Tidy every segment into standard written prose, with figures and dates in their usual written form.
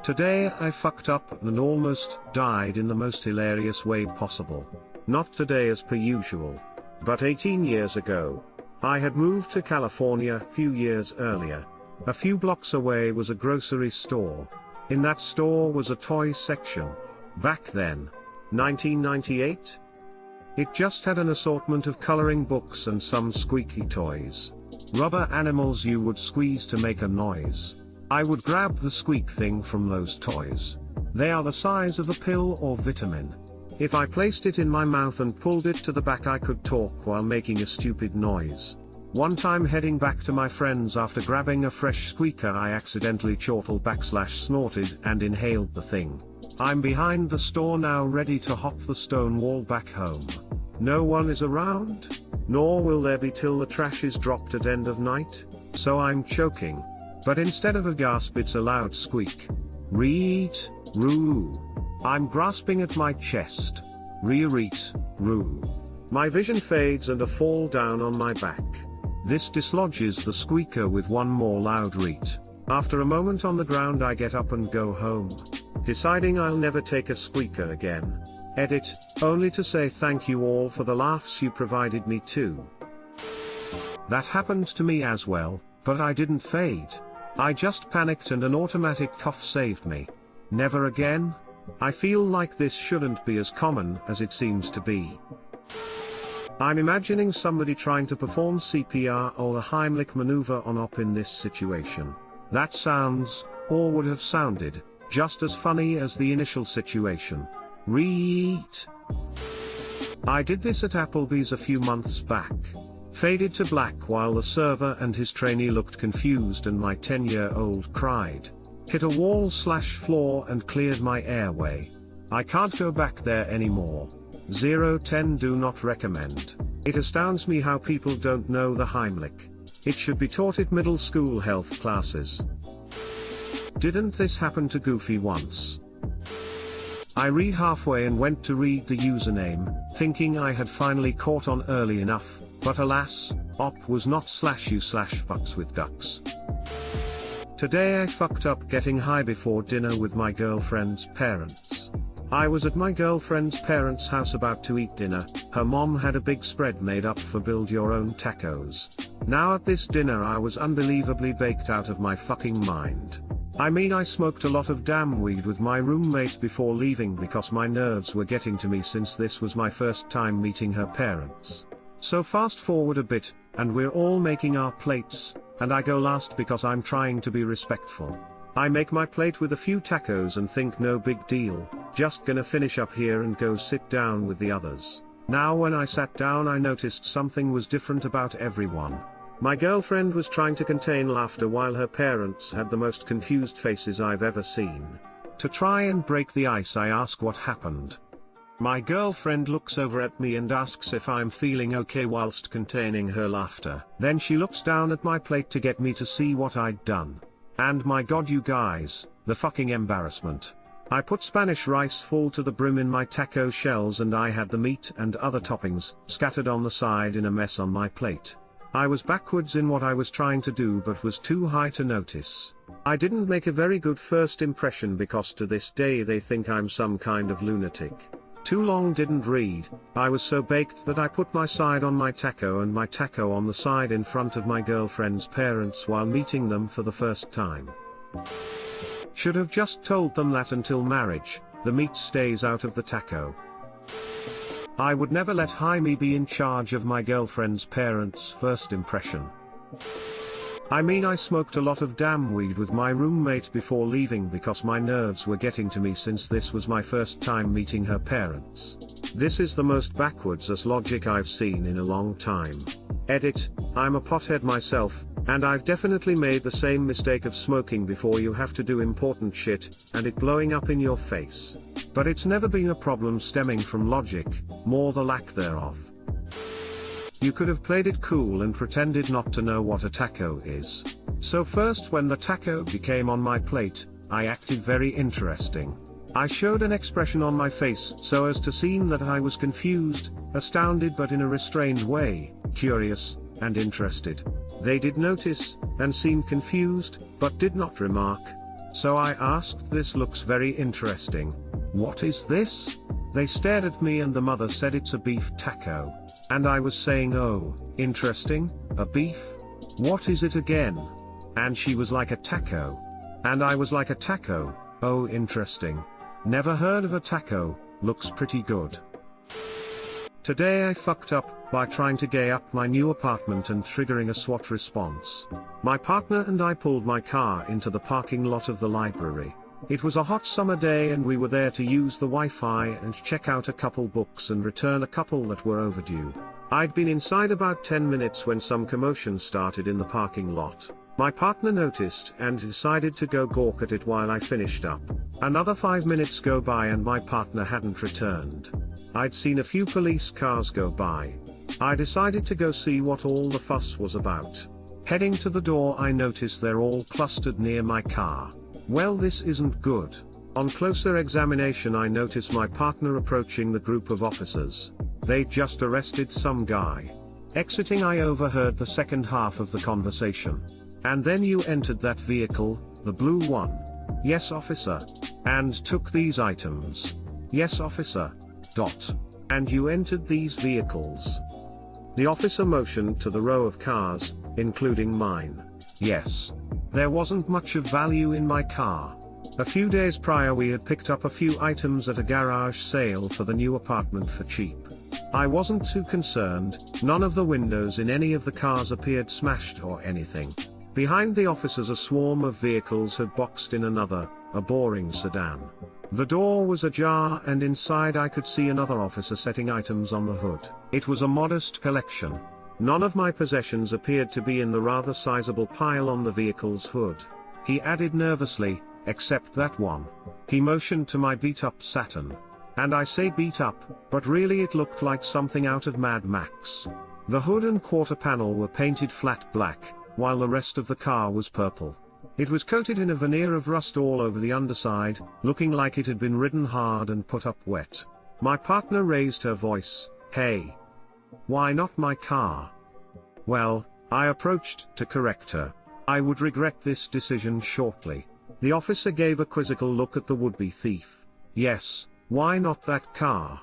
Today I fucked up and almost died in the most hilarious way possible. Not today as per usual. But 18 years ago. I had moved to California a few years earlier. A few blocks away was a grocery store. In that store was a toy section. Back then. 1998? It just had an assortment of coloring books and some squeaky toys. Rubber animals you would squeeze to make a noise. I would grab the squeak thing from those toys. They are the size of a pill or vitamin. If I placed it in my mouth and pulled it to the back, I could talk while making a stupid noise. One time heading back to my friends after grabbing a fresh squeaker, I accidentally chortled/snorted and inhaled the thing. I'm behind the store now, ready to hop the stone wall back home. No one is around, nor will there be till the trash is dropped at end of night, so I'm choking. But instead of a gasp, it's a loud squeak. Reet, roo. I'm grasping at my chest. Reet, roo. My vision fades and I fall down on my back. This dislodges the squeaker with one more loud reet. After a moment on the ground, I get up and go home. Deciding I'll never take a squeaker again. Edit, only to say thank you all for the laughs you provided me too. That happened to me as well, but I didn't fade. I just panicked and an automatic cough saved me. Never again? I feel like this shouldn't be as common as it seems to be. I'm imagining somebody trying to perform CPR or the Heimlich maneuver on op in this situation. That sounds, or would have sounded, just as funny as the initial situation. Reet. I did this at Applebee's a few months back. Faded to black while the server and his trainee looked confused and my 10-year-old cried. Hit a wall/floor and cleared my airway. I can't go back there anymore. 0-10 do not recommend. It astounds me how people don't know the Heimlich. It should be taught at middle school health classes. Didn't this happen to Goofy once? I read halfway and went to read the username, thinking I had finally caught on early enough, but alas, op was not /u/fucks with ducks. Today I fucked up getting high before dinner with my girlfriend's parents. I was at my girlfriend's parents' house about to eat dinner. Her mom had a big spread made up for build your own tacos. Now at this dinner I was unbelievably baked out of my fucking mind. I mean, I smoked a lot of damn weed with my roommate before leaving because my nerves were getting to me since this was my first time meeting her parents. So fast forward a bit, and we're all making our plates, and I go last because I'm trying to be respectful. I make my plate with a few tacos and think no big deal, just gonna finish up here and go sit down with the others. Now when I sat down I noticed something was different about everyone. My girlfriend was trying to contain laughter while her parents had the most confused faces I've ever seen. To try and break the ice I ask what happened. My girlfriend looks over at me and asks if I'm feeling okay whilst containing her laughter. Then she looks down at my plate to get me to see what I'd done. And my god, you guys, the fucking embarrassment. I put Spanish rice full to the brim in my taco shells and I had the meat and other toppings scattered on the side in a mess on my plate. I was backwards in what I was trying to do but was too high to notice. I didn't make a very good first impression because to this day they think I'm some kind of lunatic. Too long didn't read. I was so baked that I put my side on my taco and my taco on the side in front of my girlfriend's parents while meeting them for the first time. Should have just told them that until marriage, the meat stays out of the taco. I would never let Jaime be in charge of my girlfriend's parents' first impression. I mean, I smoked a lot of damn weed with my roommate before leaving because my nerves were getting to me since this was my first time meeting her parents. This is the most backwards as logic I've seen in a long time. Edit, I'm a pothead myself, and I've definitely made the same mistake of smoking before you have to do important shit, and it blowing up in your face. But it's never been a problem stemming from logic, more the lack thereof. You could have played it cool and pretended not to know what a taco is. So first when the taco became on my plate, I acted very interesting. I showed an expression on my face so as to seem that I was confused, astounded but in a restrained way, curious, and interested. They did notice, and seemed confused, but did not remark. So I asked, "This looks very interesting. What is this?" They stared at me and the mother said, "It's a beef taco." And I was saying, "Oh, interesting, a beef? What is it again?" And she was like, "A taco." And I was like, "A taco? Oh, interesting. Never heard of a taco, looks pretty good." Today I fucked up by trying to gay up my new apartment and triggering a SWAT response. My partner and I pulled my car into the parking lot of the library. It was a hot summer day and we were there to use the Wi-Fi and check out a couple books and return a couple that were overdue. I'd been inside about 10 minutes when some commotion started in the parking lot. My partner noticed and decided to go gawk at it while I finished up. Another 5 minutes go by and my partner hadn't returned. I'd seen a few police cars go by. I decided to go see what all the fuss was about. Heading to the door, I notice they're all clustered near my car. Well, this isn't good. On closer examination, I notice my partner approaching the group of officers. They'd just arrested some guy. Exiting, I overheard the second half of the conversation. "And then you entered that vehicle, the blue one?" "Yes, officer. And took these items?" "Yes, officer. And you entered these vehicles?" The officer motioned to the row of cars, including mine. "Yes. There wasn't much of value in my car. A few days prior we had picked up a few items at a garage sale for the new apartment for cheap. I wasn't too concerned, none of the windows in any of the cars appeared smashed or anything. Behind the officers a swarm of vehicles had boxed in another, a boring sedan. The door was ajar and inside I could see another officer setting items on the hood. It was a modest collection. None of my possessions appeared to be in the rather sizable pile on the vehicle's hood. He added nervously, "Except that one." He motioned to my beat-up Saturn. And I say beat up, but really it looked like something out of Mad Max. The hood and quarter panel were painted flat black, while the rest of the car was purple. It was coated in a veneer of rust all over the underside, looking like it had been ridden hard and put up wet. My partner raised her voice, "Hey! Why not my car?" Well, I approached to correct her. I would regret this decision shortly. The officer gave a quizzical look at the would-be thief. "Yes, why not that car?"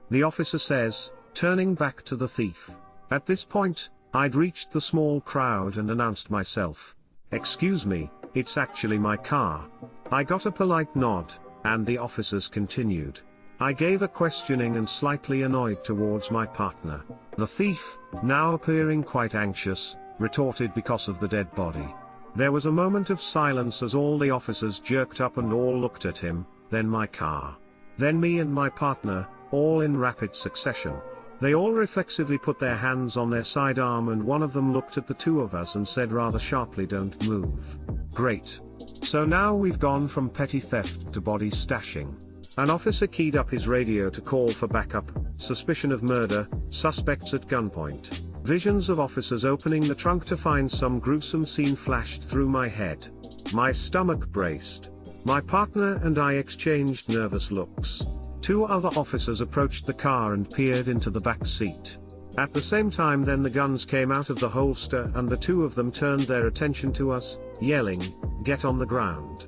The officer says, turning back to the thief. At this point, I'd reached the small crowd and announced myself. "Excuse me, it's actually my car." I got a polite nod, and the officers continued. I gave a questioning and slightly annoyed towards my partner. The thief, now appearing quite anxious, retorted because of the dead body. There was a moment of silence as all the officers jerked up and all looked at him, then my car. Then me and my partner, all in rapid succession. They all reflexively put their hands on their sidearm and one of them looked at the two of us and said rather sharply, "Don't move." Great. So now we've gone from petty theft to body stashing. An officer keyed up his radio to call for backup, suspicion of murder, suspects at gunpoint. Visions of officers opening the trunk to find some gruesome scene flashed through my head. My stomach braced. My partner and I exchanged nervous looks. Two other officers approached the car and peered into the back seat. At the same time then the guns came out of the holster and the two of them turned their attention to us, yelling, "Get on the ground."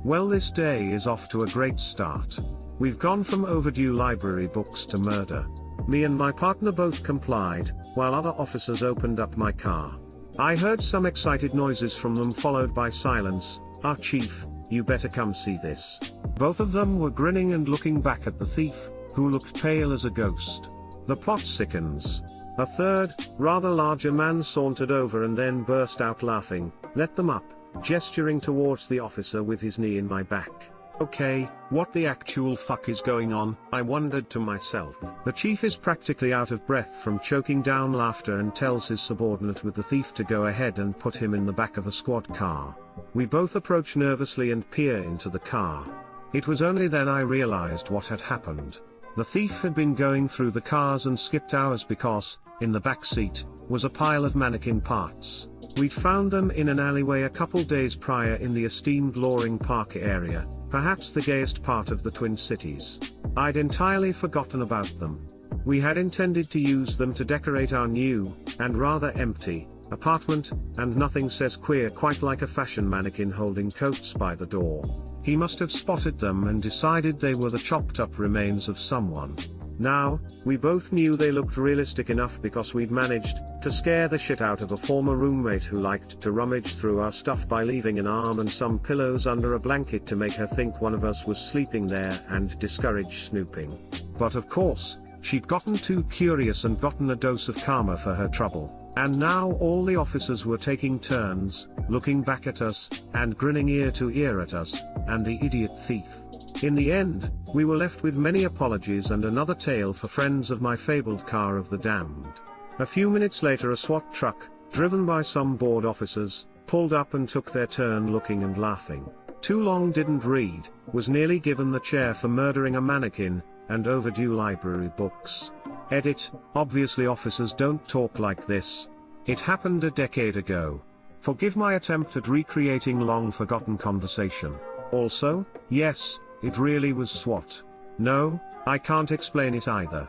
Well, this day is off to a great start. We've gone from overdue library books to murder. Me and my partner both complied, while other officers opened up my car. I heard some excited noises from them followed by silence. "Our chief, you better come see this." Both of them were grinning and looking back at the thief, who looked pale as a ghost. The plot sickens. A third, rather larger man sauntered over and then burst out laughing. "Let them up," gesturing towards the officer with his knee in my back. Okay, what the actual fuck is going on, I wondered to myself. The chief is practically out of breath from choking down laughter and tells his subordinate with the thief to go ahead and put him in the back of a squad car. We both approach nervously and peer into the car. It was only then I realized what had happened. The thief had been going through the cars and skipped ours because, in the back seat, was a pile of mannequin parts. We'd found them in an alleyway a couple days prior in the esteemed Loring Park area, perhaps the gayest part of the Twin Cities. I'd entirely forgotten about them. We had intended to use them to decorate our new, and rather empty, apartment, and nothing says queer quite like a fashion mannequin holding coats by the door. He must have spotted them and decided they were the chopped up remains of someone. Now, we both knew they looked realistic enough because we'd managed to scare the shit out of a former roommate who liked to rummage through our stuff by leaving an arm and some pillows under a blanket to make her think one of us was sleeping there and discourage snooping. But of course, she'd gotten too curious and gotten a dose of karma for her trouble, and now all the officers were taking turns, looking back at us, and grinning ear to ear at us, and the idiot thief. In the end, we were left with many apologies and another tale for friends of my fabled car of the damned. A few minutes later a SWAT truck, driven by some bored officers, pulled up and took their turn looking and laughing. Too long didn't read, was nearly given the chair for murdering a mannequin, and overdue library books. Edit, obviously officers don't talk like this. It happened a decade ago. Forgive my attempt at recreating long-forgotten conversation. Also, yes, it really was SWAT. No, I can't explain it either.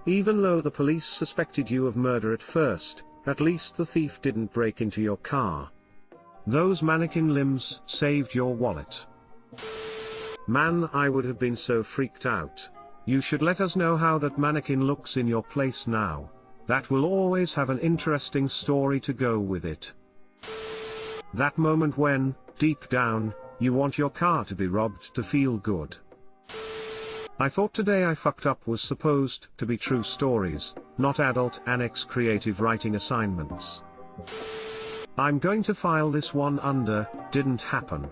Even though the police suspected you of murder at first, at least the thief didn't break into your car. Those mannequin limbs saved your wallet. Man, I would have been so freaked out. You should let us know how that mannequin looks in your place now. That will always have an interesting story to go with it. That moment when, deep down, you want your car to be robbed to feel good. I thought Today I Fucked Up was supposed to be true stories, not adult annex creative writing assignments. I'm going to file this one under, didn't happen.